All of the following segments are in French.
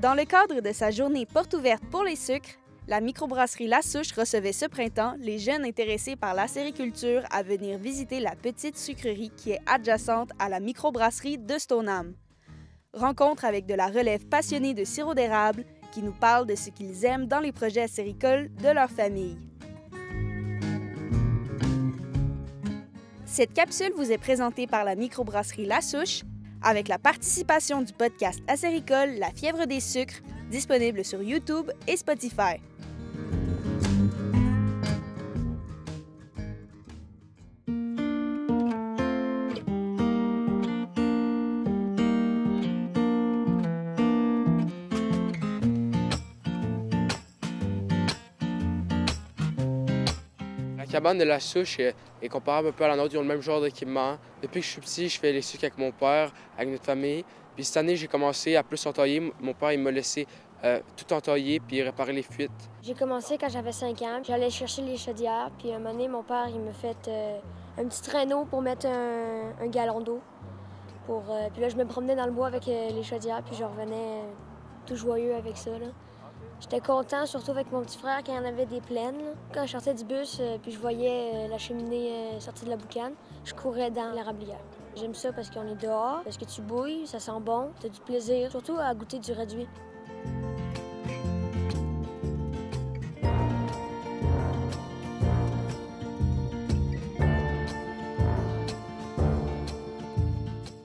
Dans le cadre de sa journée porte ouverte pour les sucres, la microbrasserie La Souche recevait ce printemps les jeunes intéressés par l'acériculture à venir visiter la petite sucrerie qui est adjacente à la microbrasserie de Stoneham. Rencontre avec de la relève passionnée de sirop d'érable qui nous parle de ce qu'ils aiment dans les projets acéricoles de leur famille. Cette capsule vous est présentée par la microbrasserie La Souche avec la participation du podcast acéricole La Fièvre des sucres, disponible sur YouTube et Spotify. La cabane de La Souche est comparable un peu à la nôtre. Ils ont le même genre d'équipement. Depuis que je suis petit, je fais les sucres avec mon père, avec notre famille. Puis cette année, j'ai commencé à plus entailler. Mon père, il m'a laissé tout entailler puis réparer les fuites. J'ai commencé quand j'avais 5 ans. J'allais chercher les chaudières. Puis un moment donné, mon père, il m'a fait un petit traîneau pour mettre un gallon d'eau. Puis là, je me promenais dans le bois avec les chaudières. Puis je revenais tout joyeux avec ça, là. J'étais content, surtout avec mon petit frère, quand il y en avait des pleines. Là. Quand je sortais du bus, puis je voyais la cheminée sortir de la boucane, je courais dans l'érablière. J'aime ça parce qu'on est dehors, parce que tu bouilles, ça sent bon, t'as du plaisir, surtout à goûter du réduit.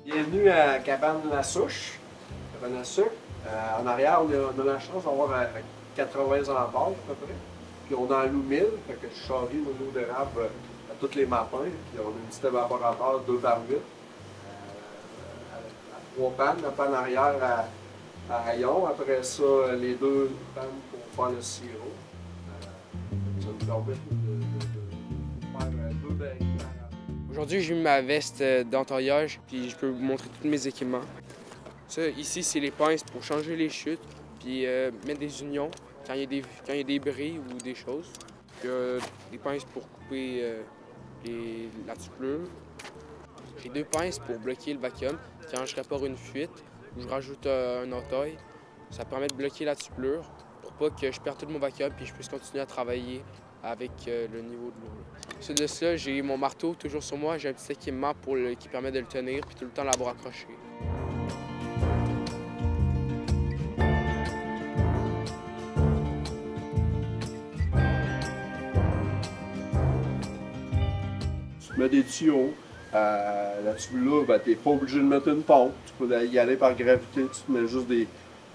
Bienvenue à Cabane La Souche, cabane à sucre. En arrière, on a la chance d'avoir 80 ampères à peu près. Puis on en loue 1000, fait que je charrie mon eau d'érable à tous les matins. Puis on a un petit évaporateur 2 par 8. À 3 pannes, la panne arrière à rayon. Après ça, les 2 pannes pour faire le sirop. Ça nous permet de faire 2 barils. Aujourd'hui, j'ai mis ma veste d'entaillage puis je peux vous montrer tous mes équipements. Ça, ici, c'est les pinces pour changer les chutes, puis mettre des unions quand il y a des bris ou des choses. Puis des pinces pour couper la tuplure. J'ai 2 pinces pour bloquer le vacuum quand je répare une fuite ou je rajoute un entail. Ça permet de bloquer la tuplure pour pas que je perde tout mon vacuum puis je puisse continuer à travailler avec le niveau de l'eau. Ensuite de ça, j'ai mon marteau toujours sur moi. J'ai un petit équipement qui permet de le tenir puis tout le temps l'avoir accroché. Tu mets des tuyaux. Là-dessus, là, tu n'es pas obligé de mettre une pompe. Tu peux y aller par gravité. Tu te mets juste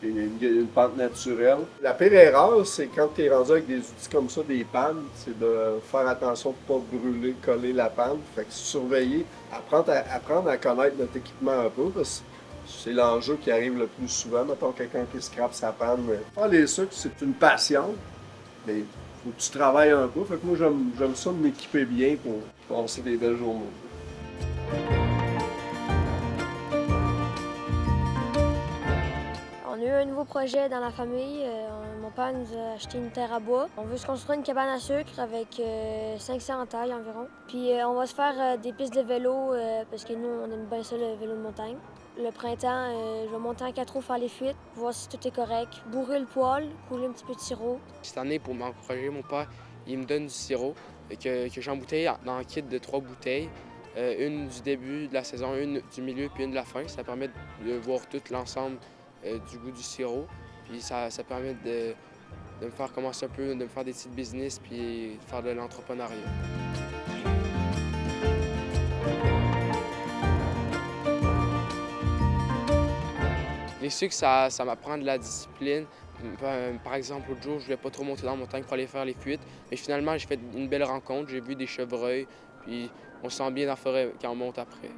une pente naturelle. La pire erreur, c'est quand tu es rendu avec des outils comme ça, des pannes, c'est de faire attention de ne pas brûler, coller la panne. Fait que surveiller, apprendre à connaître notre équipement un peu, parce que c'est l'enjeu qui arrive le plus souvent. Mettons quelqu'un qui scrape sa panne. Faire les sucres, c'est une passion, mais faut que tu travailles un peu. Fait que moi, j'aime ça de m'équiper bien pour passer des belles journées. On a eu un nouveau projet dans la famille. Mon père nous a acheté une terre à bois. On veut se construire une cabane à sucre avec 500 entailles environ. Puis on va se faire des pistes de vélo parce que nous, on aime bien ça, le vélo de montagne. Le printemps, je vais monter en 4 roues, faire les fuites, voir si tout est correct, bourrer le poêle, couler un petit peu de sirop. Cette année, pour m'encourager, mon père, il me donne du sirop que j'embouteille dans un kit de 3 bouteilles. Une du début de la saison, une du milieu puis une de la fin. Ça permet de voir tout l'ensemble du goût du sirop. Puis ça permet de me faire commencer un peu, de me faire des petites business puis de faire de l'entrepreneuriat. Les sucres, ça m'apprend de la discipline. Par exemple, l'autre jour, je ne voulais pas trop monter dans la montagne pour aller faire les fuites. Mais finalement, j'ai fait une belle rencontre. J'ai vu des chevreuils, puis on se sent bien dans la forêt quand on monte après.